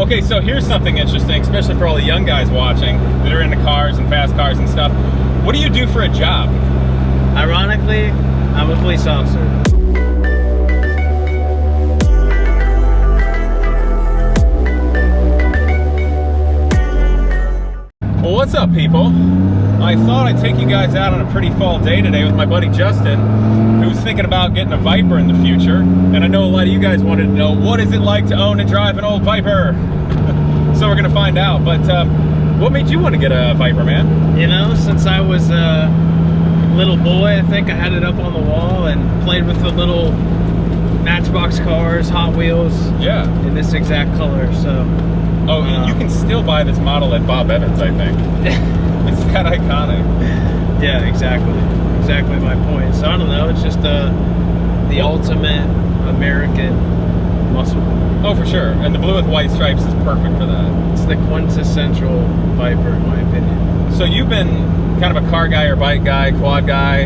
Okay, so here's something interesting, especially for all the young guys watching that are into cars and fast cars and stuff. What do you do for a job? Ironically, I'm a police officer. Well, what's up, people? I thought I'd take you guys out on a pretty fall day today with my buddy Justin, who's thinking about getting a Viper in the future. And I know a lot of you guys wanted to know, what is it like to own and drive an old Viper? So we're gonna find out. But what made you want to get a Viper, man? You know, since I was a little boy, I think I had it up on the wall and played with the little Matchbox cars, Hot Wheels. Yeah. In this exact color, so. Oh, you can still buy this model at Bob Evans, I think. It's that iconic. Yeah, exactly. Exactly my point. So I don't know, it's just the ultimate American muscle car. Oh, for sure. And the blue with white stripes is perfect for that. It's the quintessential Viper, in my opinion. So you've been kind of a car guy or bike guy, quad guy?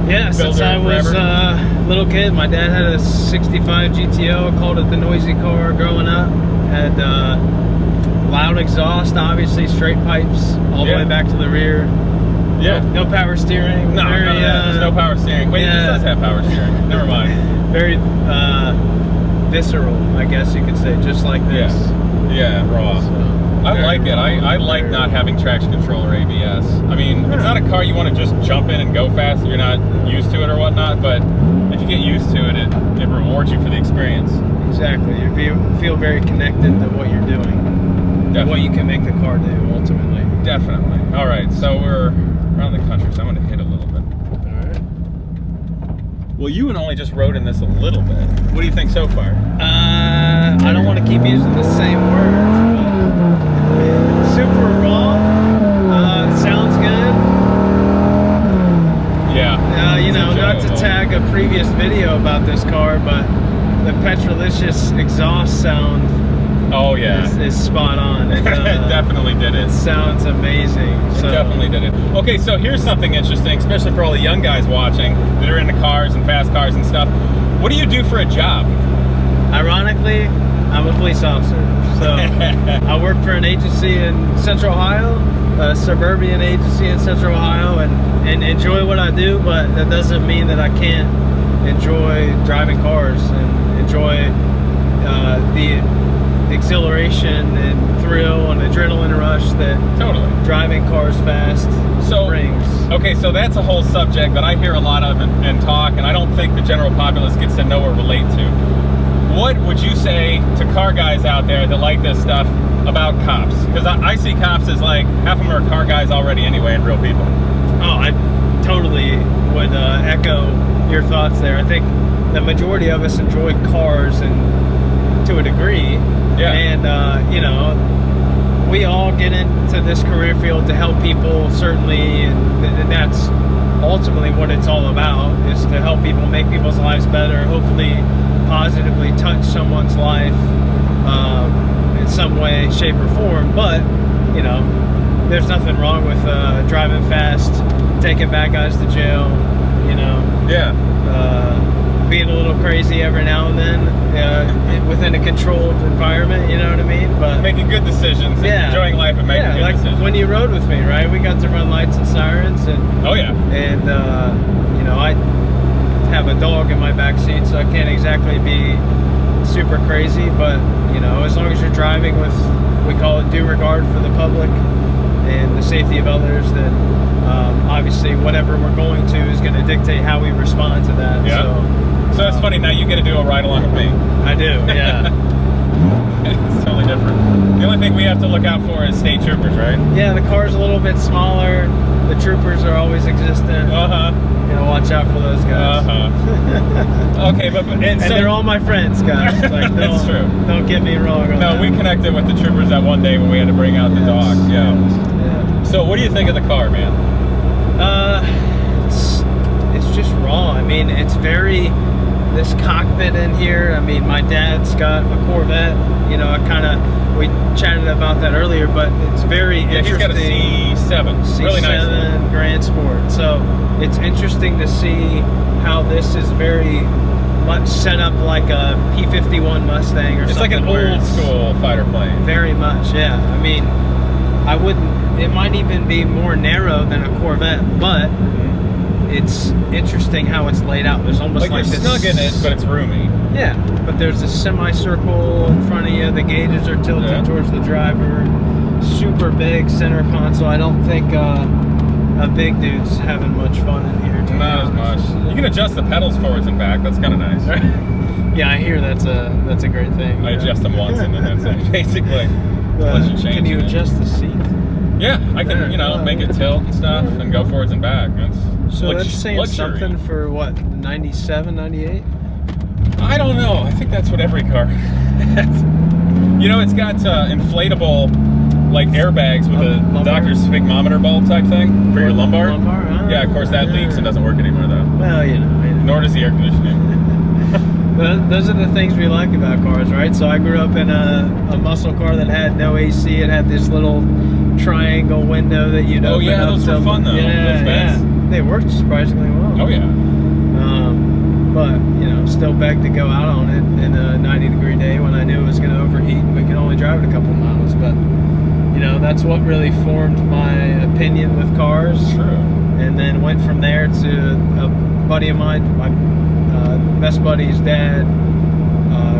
Yeah, since I was a little kid. My dad had a 65 GTO, called it the noisy car growing up. Had loud exhaust, obviously, straight pipes all the way back to the rear. Yeah. No power steering. No, very, there's no power steering. Wait, this does have power steering. Never mind. Very visceral, I guess you could say, just like this. Yeah, raw. So, I like it. I like not having traction control or ABS. I mean, it's not a car you want to just jump in and go fast if you're not used to it or whatnot, but if you get used to it, it rewards you for the experience. Exactly. You feel very connected to what you're doing. And what you can make the car do, ultimately. Definitely. All right, so we're around the country, so I'm going to hit a little bit. All right. Well, you and only just rode in this a little bit. What do you think so far? I don't want to keep using the same words, but super raw. Sounds good. Yeah. You know, not to tag a previous video about this car, but the Petrolicious exhaust sound is spot on. It definitely did it. It sounds amazing. It definitely did it. Okay, so here's something interesting, especially for all the young guys watching that are into cars and fast cars and stuff. What do you do for a job? Ironically, I'm a police officer. So I work for an agency in Central Ohio, a suburban agency in Central Ohio, and enjoy what I do, but that doesn't mean that I can't enjoy driving cars and enjoy the exhilaration and thrill and adrenaline rush that driving cars fast brings. Okay, so that's a whole subject that I hear a lot of and talk, and I don't think the general populace gets to know or relate to. What would you say to car guys out there that like this stuff about cops? Because I see cops as like, half of them are car guys already anyway and real people. Oh, I totally would echo your thoughts there. I think the majority of us enjoy cars and to a degree. Yeah. And, you know, we all get into this career field to help people, certainly, and that's ultimately what it's all about, is to help people, make people's lives better, hopefully positively touch someone's life in some way, shape, or form. But, you know, there's nothing wrong with driving fast, taking bad guys to jail, you know. Yeah. Being a little crazy every now and then within a controlled environment, you know what I mean? But making good decisions, enjoying life and making good decisions. When you rode with me, right? We got to run lights and sirens, and and you know, I have a dog in my back seat, so I can't exactly be super crazy, but you know, as long as you're driving with, we call it due regard for the public and the safety of others, then obviously whatever we're going to is going to dictate how we respond to that. So that's funny, now you get to do a ride along with me. I do, yeah. It's totally different. The only thing we have to look out for is state troopers, right? Yeah, the car's a little bit smaller. The troopers are always existent. You know, watch out for those guys. Okay, and so, they're all my friends, guys. Like, that's true. Don't get me wrong on that. We connected with the troopers that one day when we had to bring out the dog. Yeah. So what do you think of the car, man? It's just raw. I mean, it's very, this cockpit in here, I mean, my dad's got a Corvette, you know, we chatted about that earlier, but it's very interesting. He's got a C7, really nice Grand Sport. So it's interesting to see how this is very much set up like a P-51 Mustang or something. It's like an old school fighter plane. much, yeah. I mean, I wouldn't, it might even be more narrow than a Corvette, but it's interesting how it's laid out. There's almost like you're this snug in it, but it's roomy. Yeah, but there's a semicircle in front of you. The gauges are tilted towards the driver. Super big center console. I don't think a big dude's having much fun in here. Not as much. You can adjust the pedals forwards and back. That's kind of nice. Yeah, I hear that's a great thing. I adjust them once and then that's it, basically. Unless you change Can you it. adjust the seat? Yeah, I can, you know, make it tilt and stuff and go forwards and back. So that's saying something for what, 97, 98? I don't know. I think that's what every car has. You know, it's got inflatable, like, airbags with a doctor's sphygmometer bulb type thing for your lumbar. Yeah, of course that leaks and doesn't work anymore, though. Well, you know. Nor does the air conditioning. But those are the things we like about cars, right? So I grew up in a muscle car that had no AC. It had this little triangle window that you'd open up. Those were fun, though. Yeah. They worked surprisingly well. Oh, yeah. But, you know, still begged to go out on it in a 90-degree day when I knew it was going to overheat and we could only drive it a couple miles. But, you know, that's what really formed my opinion with cars. True. And then went from there to a buddy of mine, my best buddy's dad,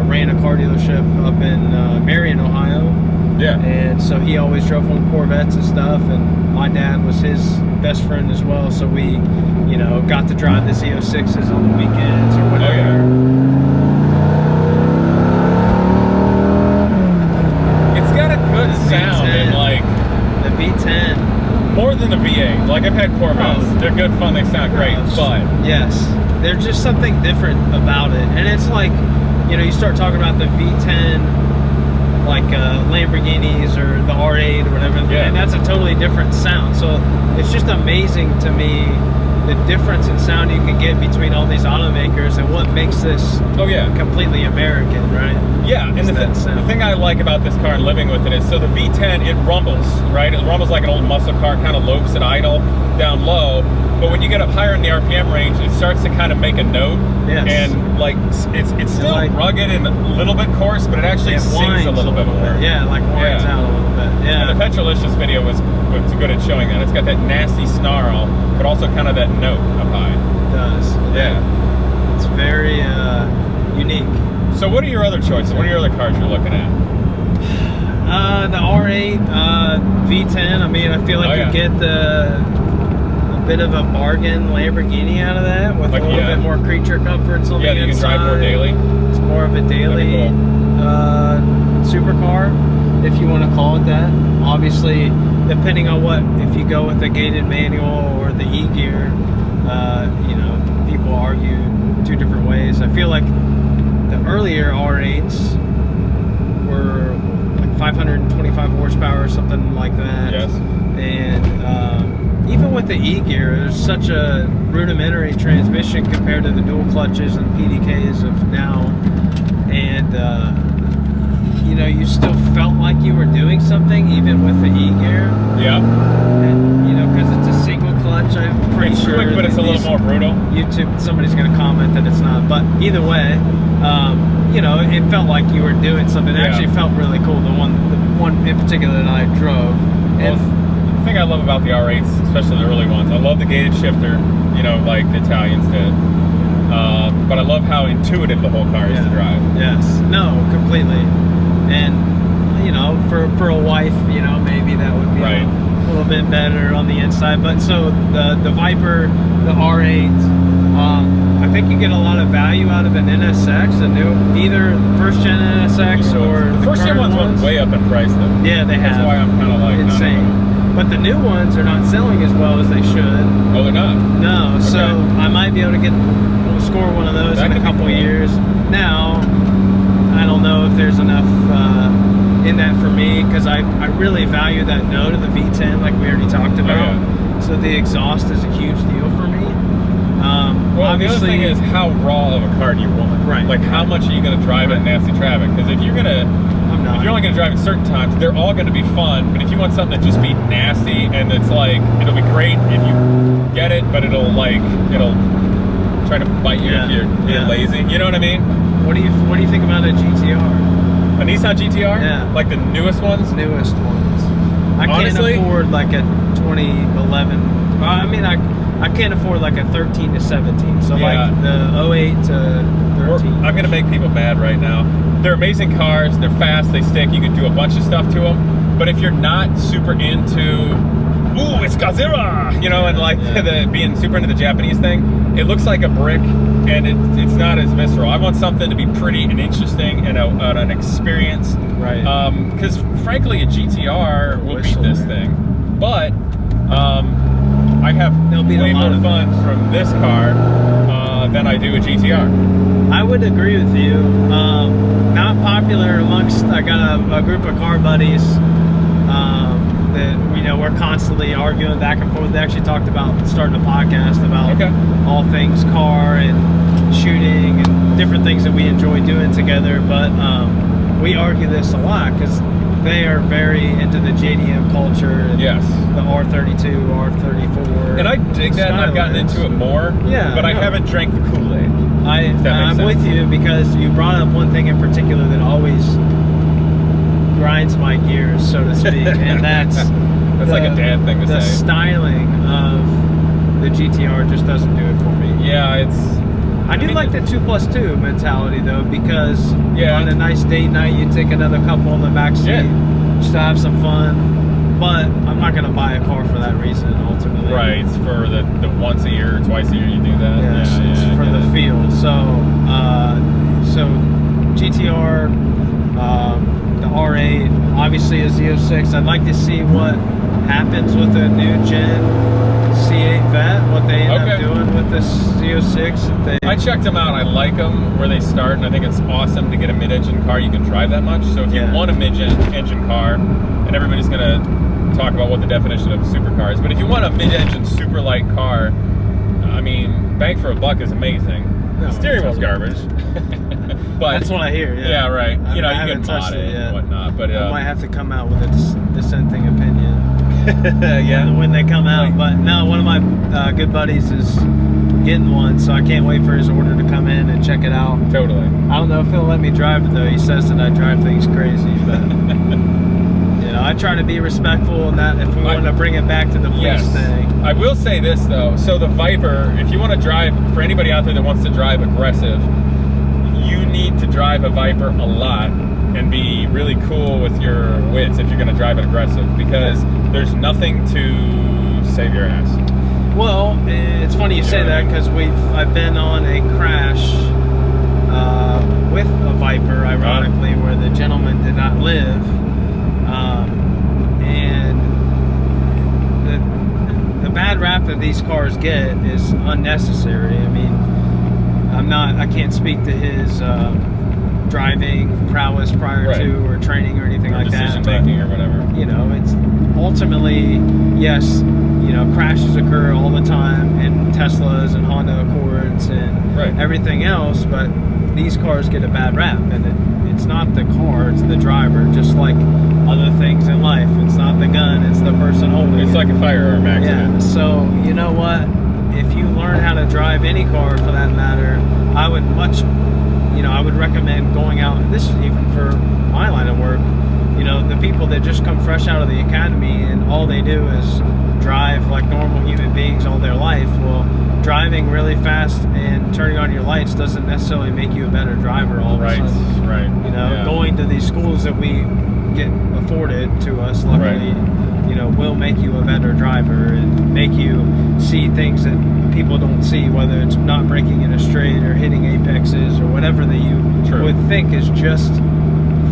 ran a car dealership up in Marion, Ohio. Yeah. And so he always drove on Corvettes and stuff, and my dad was his best friend as well, so we, you know, got to drive the Z06s on the weekends or whatever. Oh, yeah. It's got a good sound, and like the V10. More than the V8. Like, I've had Corvettes. They're good fun, they sound great, but yes, there's just something different about it. And it's like, you know, you start talking about the V10, like Lamborghinis or the R8 or whatever, and that's a totally different sound. So it's just amazing to me the difference in sound you can get between all these automakers and what makes this completely American, right? Yeah, and the thing I like about this car and living with it is, so the V10, it rumbles, right? It rumbles like an old muscle car, kind of lopes at idle, down low. But when you get up higher in the RPM range, it starts to kind of make a note. Yes. And like, it's still like rugged and a little bit coarse, but it actually sings a little bit more. Yeah, like whines out a little bit. Yeah. And the Petrolicious video was good at showing that. It's got that nasty snarl, but also kind of that note up high. It does. Yeah. It's very unique. So what are your other choices? What are your other cars you're looking at? The R8, V10. I mean, I feel like you get a bit of a bargain Lamborghini out of that with a little bit more creature comforts on the inside. Yeah, you can drive more daily. It's more of a daily supercar, if you want to call it that. Obviously, depending on what, if you go with the gated manual or the e-gear, you know, people argue two different ways. I feel like the earlier R8s were like 525 horsepower or something like that. Yes. And even with the e-gear, there's such a rudimentary transmission compared to the dual clutches and PDKs of now. And you know, you still felt like you were doing something even with the e-gear. Yeah. And, you know, because it's a single clutch, I'm pretty sure. Quick, but it's a little more brutal. YouTube, somebody's going to comment that it's not. But either way, you know, it felt like you were doing something. It actually felt really cool. The one in particular that I drove. Well, the thing I love about the R8s, especially the early ones, I love the gated shifter, you know, like the Italians did. But I love how intuitive the whole car is to drive. Yes. No, completely. And, you know, for a wife, you know, maybe that would be a little bit better on the inside. But so the Viper, the R8, I think you get a lot of value out of an NSX, a new, either first gen NSX or the first gen ones went way up in price though. Yeah, they have. That's why I'm kind of like insane. But the new ones are not selling as well as they should. Oh, they're not? No. Okay. So I might be able to score one of those in a couple years. Now, I don't know if there's enough in that for me, because I really value that note of the V10, like we already talked about. So the exhaust is a huge deal for me. Well, obviously, the other thing is, how raw of a car do you want? Right. Like, how much are you going to drive in nasty traffic? Because if you're going to, if you're only going to drive at certain times, they're all going to be fun. But if you want something to just be nasty, and it's like, it'll be great if you get it, but it'll try to bite you if you're lazy. You know what I mean? What do you think about a GTR? A A Nissan GTR? Yeah. Like the newest ones? Newest ones. I Honestly? can't afford like a 2011. I mean, I can't afford like a 13 to 17. So Yeah. like the 08 to 13. I'm gonna make people mad right now. They're amazing cars. They're fast. They stick. You can do a bunch of stuff to them. But if you're not super into, ooh, it's Godzilla, you know, and like being super into the Japanese thing, it looks like a brick, and it's not as visceral. I want something to be pretty and interesting and an experience. Right. Because frankly, a GTR will beat this thing. But I have way more fun from this car than I do a GTR. I would agree with you. Not popular amongst, I got a group of car buddies that, you know, we're constantly arguing back and forth. They actually talked about starting a podcast about all things car and shooting and different things that we enjoy doing together. But we argue this a lot because they are very into the JDM culture and the R32, R34. And I dig that, and I've gotten into it more. Yeah, but I haven't drank the Kool-Aid. I'm with you because you brought up one thing in particular that always grinds my gears, so to speak, and that's like a dad thing to say. The styling of the GTR just doesn't do it for me. Yeah, I do like the 2+2 mentality though, because on a nice date night you take another couple in the back seat just to have some fun. But I'm not gonna buy a car for that reason ultimately. Right, it's for the once a year or twice a year you do that. Yes, it's for the feel. So GTR, the R8, obviously a Z06. I'd like to see what happens with a new gen C8 Vet, what they end up doing with this Z06. I checked them out. I like them where they start, and I think it's awesome to get a mid-engine car you can drive that much. So if you want a mid-engine car, and everybody's gonna talk about what the definition of a supercar is, but if you want a mid-engine super light car, I mean, bang for a buck is amazing. The steering wheel's garbage. But that's what I hear. Yeah, right. You know, you can mod it and whatnot. But I might have to come out with a dissenting opinion. when they come out. But no, one of my good buddies is getting one, so I can't wait for his order to come in and check it out. Totally. I don't know if he'll let me drive it though. He says that I drive things crazy, but you know, I try to be respectful, and that if we want to bring it back to the police thing. I will say this though. So the Viper, if you want to drive, for anybody out there that wants to drive aggressive, you need to drive a Viper a lot and be really cool with your wits if you're going to drive it aggressive, because there's nothing to save your ass. Well, it's funny you say that, because I've been on a crash with a Viper, ironically, where the gentleman did not live, and the bad rap that these cars get is unnecessary. I mean, I can't speak to his driving prowess prior to, or training or anything like that. Decision making or whatever. You know, it's ultimately, yes, you know, crashes occur all the time in Teslas and Honda Accords and everything else, but these cars get a bad rap, and it's not the car, it's the driver, just like other things in life. It's not the gun, it's the person holding it. It's like a firearm accident. Yeah, so you know what? If you learn how to drive any car for that matter, I would I would recommend going out, and this is even for my line of work, you know, the people that just come fresh out of the academy and all they do is drive like normal human beings all their life. Well, driving really fast and turning on your lights doesn't necessarily make you a better driver all of a sudden. Right. You know, going to these schools that we get afforded to us, luckily, you know, will make you a better driver and make you see things that people don't see, whether it's not braking in a straight or hitting apexes or whatever that you would think is just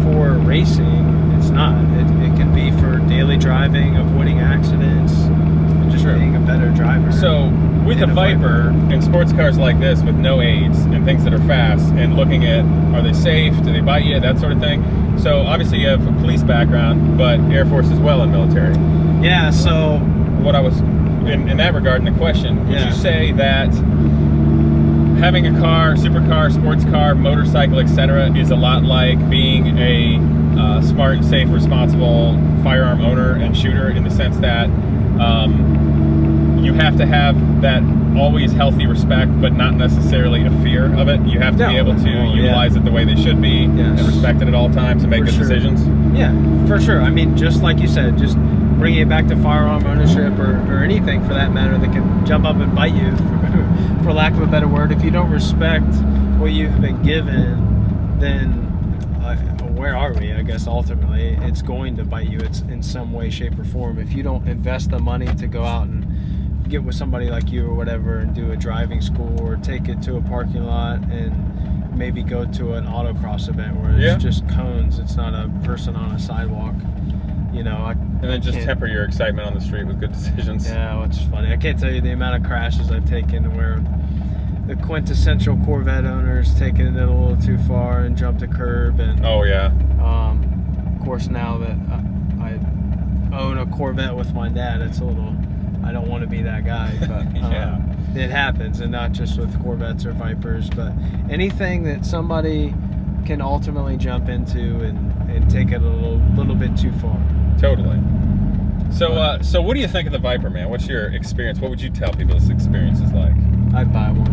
for racing. It's not. It can be for daily driving, avoiding accidents, and just being a better driver. So with a Viper and sports cars like this with no aids and things that are fast, and looking at, are they safe, do they bite you, that sort of thing. So obviously you have a police background, but Air Force as well and military. Yeah, so what I was, in that regard, in the question, would you say that having a car, supercar, sports car, motorcycle, etc., is a lot like being a smart, safe, responsible firearm owner and shooter, in the sense that you you have to have that always healthy respect, but not necessarily a fear of it. You have to be able to utilize it the way they should be, and respect it at all times, and make good decisions. Yeah, for sure. I mean, just like you said, just bringing it back to firearm ownership or anything for that matter that can jump up and bite you, for lack of a better word. If you don't respect what you've been given, then where are we? I guess ultimately it's going to bite you. It's in some way, shape, or form. If you don't invest the money to go out and get with somebody like you or whatever and do a driving school or take it to a parking lot and maybe go to an autocross event where it's just cones, it's not a person on a sidewalk, you know. And then just temper your excitement on the street with good decisions. Yeah, which is funny. I can't tell you the amount of crashes I've taken where the quintessential Corvette owners taking it a little too far and jumped a curb. And of course, now that I own a Corvette with my dad, it's a little, I don't want to be that guy, but it happens, and not just with Corvettes or Vipers, but anything that somebody can ultimately jump into and take it a little bit too far. Totally. So, so what do you think of the Viper, man? What's your experience? What would you tell people this experience is like? I'd buy one.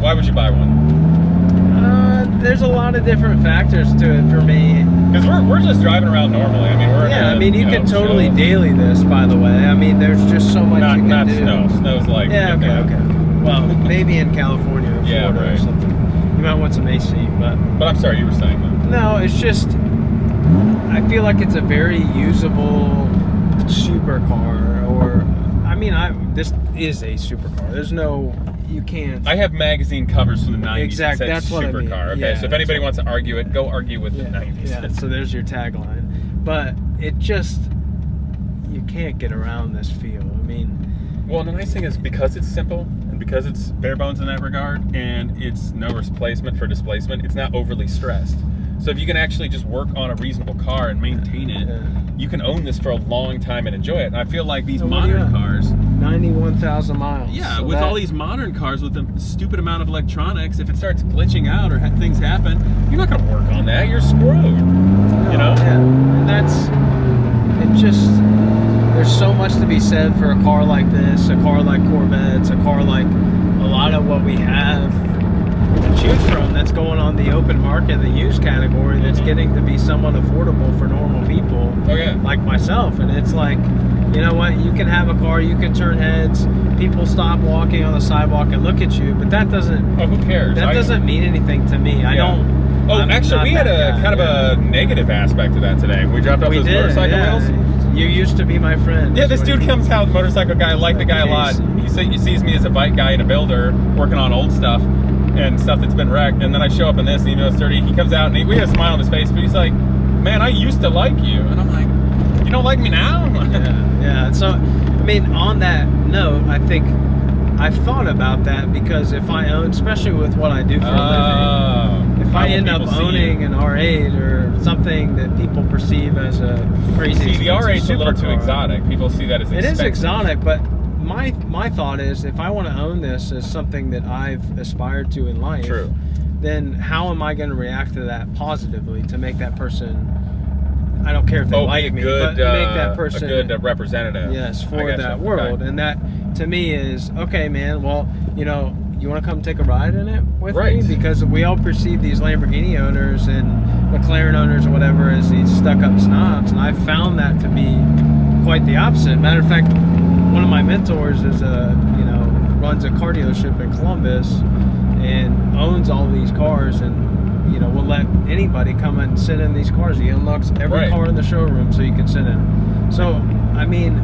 Why would you buy one? There's a lot of different factors to it for me. Because we're just driving around normally. I mean, I mean, you can totally daily this, by the way. I mean, there's just so much you can do. Not snow. Snow's like... Yeah, okay. Well, maybe in California or Florida or something. You might want some AC, but... But I'm sorry, you were saying that. No, it's just... I feel like it's a very usable supercar, or... I mean, this is a supercar. There's no... You can't... I have magazine covers from the 90s. Exactly, that's what I mean. Supercar. Okay, so if anybody wants to argue it, go argue with the 90s. Yeah, so there's your tagline. But it just... You can't get around this feel. I mean... Well, the nice thing is because it's simple, and because it's bare bones in that regard, and it's no replacement for displacement, it's not overly stressed. So if you can actually just work on a reasonable car and maintain it, you can own this for a long time and enjoy it. And I feel like these modern cars... 91,000 miles. Yeah, so with all these modern cars with the stupid amount of electronics, if it starts glitching out or things happen, you're not going to work on that. You're screwed. You know? Yeah, and it just... There's so much to be said for a car like this, a car like Corvettes, a car like a lot of what we have to choose from that's going on the open market, the used category, that's getting to be somewhat affordable for normal people like myself. And it's like, you know what, you can have a car, you can turn heads, people stop walking on the sidewalk and look at you, but that doesn't... Oh, who cares? That doesn't mean anything to me. I don't... Oh, actually, we had a kind of a negative aspect to that today. We dropped off those motorcycle wheels. You used to be my friend. Yeah, this dude comes out, motorcycle guy, I like the guy a lot. He sees me as a bike guy and a builder, working on old stuff and stuff that's been wrecked. And then I show up in this, and you know, it's dirty. He comes out, and we had a smile on his face, but he's like, man, I used to like you. And I'm like, you don't like me now? Yeah. So, I mean, on that note, I think I've thought about that, because if I own, especially with what I do for a living, if I end up owning an R8 or something that people perceive as a crazy... See, the R8's a little too exotic. People see that as expensive. It is exotic, but my thought is, if I want to own this as something that I've aspired to in life, then how am I going to react to that positively to make that person... I don't care if they like me, but make that person a good representative. Yes, for that world. And that, to me, is, okay, man, well, you know, you want to come take a ride in it with me? Because we all perceive these Lamborghini owners and McLaren owners or whatever as these stuck-up snobs, and I've found that to be quite the opposite. Matter of fact, one of my mentors is runs a car dealership in Columbus and owns all these cars, and will let anybody come and sit in these cars. He unlocks every car in the showroom so you can sit in. So, I mean,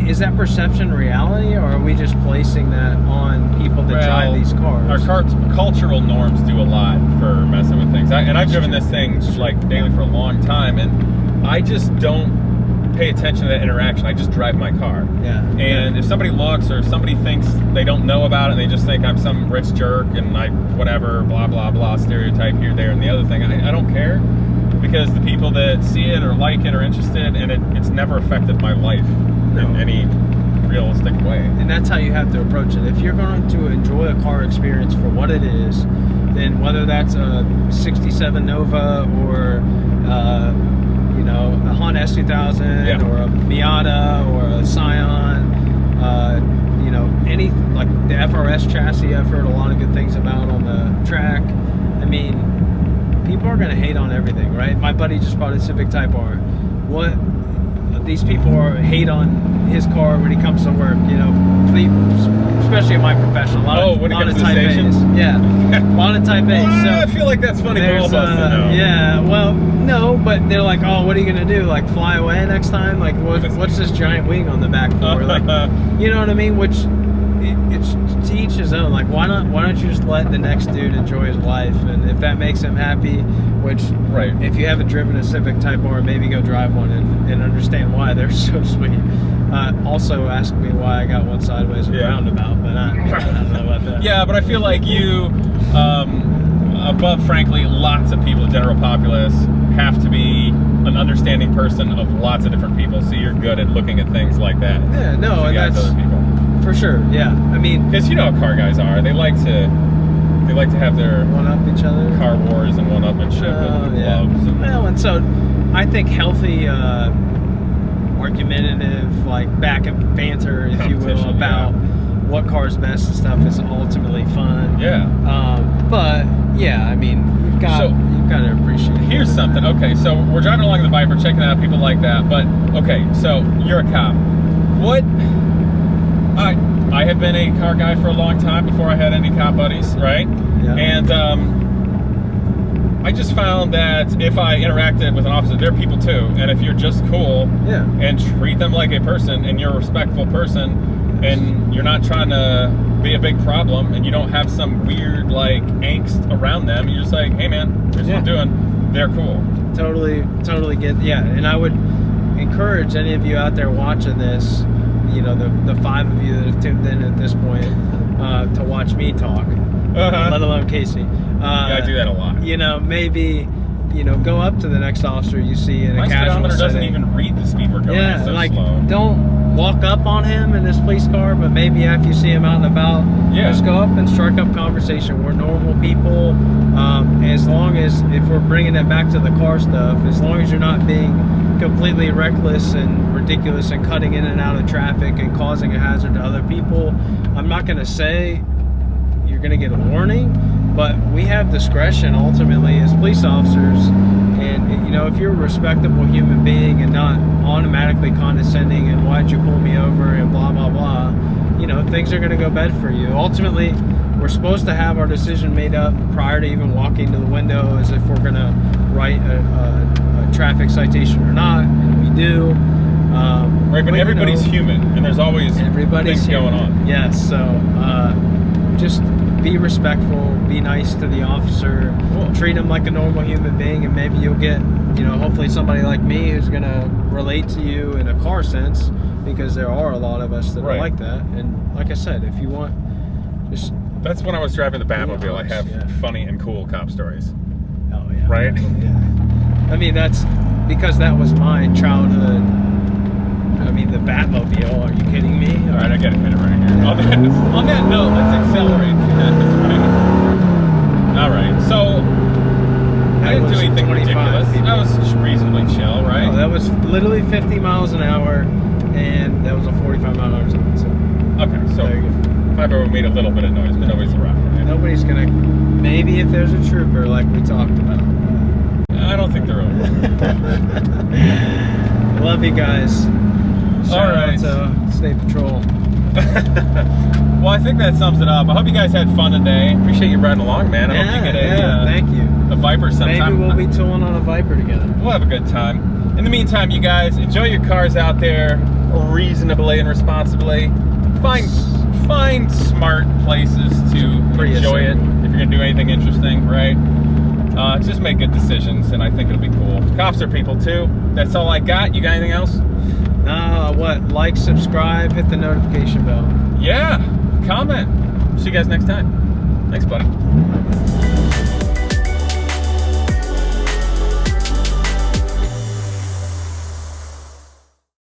is that perception reality, or are we just placing that on people that drive these cars? Our cultural norms do a lot for messing with things. I've driven this thing like daily for a long time, and I just don't pay attention to that interaction. I just drive my car. And if somebody looks, or if somebody thinks they don't know about it, and they just think I'm some rich jerk and whatever, blah, blah, blah, stereotype here, there, and the other thing, I don't care, because the people that see it or like it are interested, and it's never affected my life in any realistic way. And that's how you have to approach it. If you're going to enjoy a car experience for what it is, then whether that's a 67 Nova or a Honda S2000 or a Miata or a Scion You know, any like the FRS chassis, I've heard a lot of good things about on the track. I mean, people are gonna hate on everything, right? My buddy just bought a Civic Type R. What these people hate on his car when he comes to work, you know, especially in my profession. A lot of Type A's. Yeah, a lot of Type A's. Well, so I feel like that's funny for all of us to know. Yeah, well, no, but they're like, oh, what are you gonna do? Like fly away next time? Like, what's this giant wing on the back for? Like, you know what I mean? Which it's to each his own. Like, why don't you just let the next dude enjoy his life? And if that makes him happy, which if you haven't driven a Civic Type R, maybe go drive one and understand why they're so sweet. Also ask me why I got one sideways and roundabout, but I don't know about that. Yeah, but I feel like you, above frankly lots of people, the general populace, have to be an understanding person of lots of different people, so you're good at looking at things like that. Yeah, no, and that's other people. For sure. Yeah, I mean, because you know how car guys are. They like to have their one-up each other, car wars and one-upmanship and gloves. And well, and so I think healthy, argumentative, like back and banter, if you will, about what car's best and stuff is ultimately fun. Yeah. But yeah, I mean, you've got to appreciate. Here's something. Okay, so we're driving along the Viper, checking out people like that. But okay, so you're a cop. What? I have been a car guy for a long time before I had any cop buddies, right? Yeah. And I just found that if I interacted with an officer, they're people too. And if you're just cool and treat them like a person, and you're a respectful person, and you're not trying to be a big problem, and you don't have some weird like angst around them, you're just like, hey man, here's what I'm doing. They're cool. Totally get, and I would encourage any of you out there watching this, you know, the 5 of you that have tuned in at this point, to watch me talk, let alone Casey. Yeah, I do that a lot. You know, maybe, you know, go up to the next officer you see in a casual setting. My speedometer doesn't even read the speed we're going. It's so like, slow. Don't walk up on him in his police car, but maybe after you see him out and about, just go up and strike up conversation. We're normal people. As long as, if we're bringing it back to the car stuff, as long as you're not being completely reckless and ridiculous and cutting in and out of traffic and causing a hazard to other people, I'm not going to say you're going to get a warning, but we have discretion ultimately as police officers. And you know, if you're a respectable human being and not automatically condescending and why'd you pull me over and blah blah blah, you know, things are going to go bad for you. Ultimately, we're supposed to have our decision made up prior to even walking to the window, as if we're going to write a traffic citation or not, and we do. Right, but everybody's human, and there's always things going on. Yes, so just be respectful, be nice to the officer, treat him like a normal human being, and maybe you'll get, you know, hopefully somebody like me who's going to relate to you in a car sense, because there are a lot of us that are like that. And like I said, if you want, just... That's when I was driving the Batmobile. I have funny and cool cop stories. Oh, yeah. Right? Yeah. I mean, that's because that was my childhood. I mean, the Batmobile, are you kidding me? All right, I gotta hit it right here. Yeah. On that note, let's accelerate. All right, so I didn't do anything ridiculous. That was just reasonably chill, right? No, that was literally 50 miles an hour, and that was a 45-mile-an-hour zone. So. Okay, so if I ever made a little bit of noise, but nobody's around. Right? Nobody's gonna, maybe if there's a trooper like we talked about. I don't think they're over. Love you guys. Shout out to State Patrol. Well, I think that sums it up. I hope you guys had fun today. Appreciate you riding along, man. I hope you get thank you. A Viper sometime. Maybe we'll be tooling on a Viper together. We'll have a good time. In the meantime, you guys, enjoy your cars out there reasonably and responsibly. Find smart places to enjoy it if you're gonna do anything interesting, right? Just make good decisions, and I think it'll be cool. Cops are people too. That's all I got. You got anything else? Like, subscribe, hit the notification bell. Yeah, comment. See you guys next time. Thanks, buddy.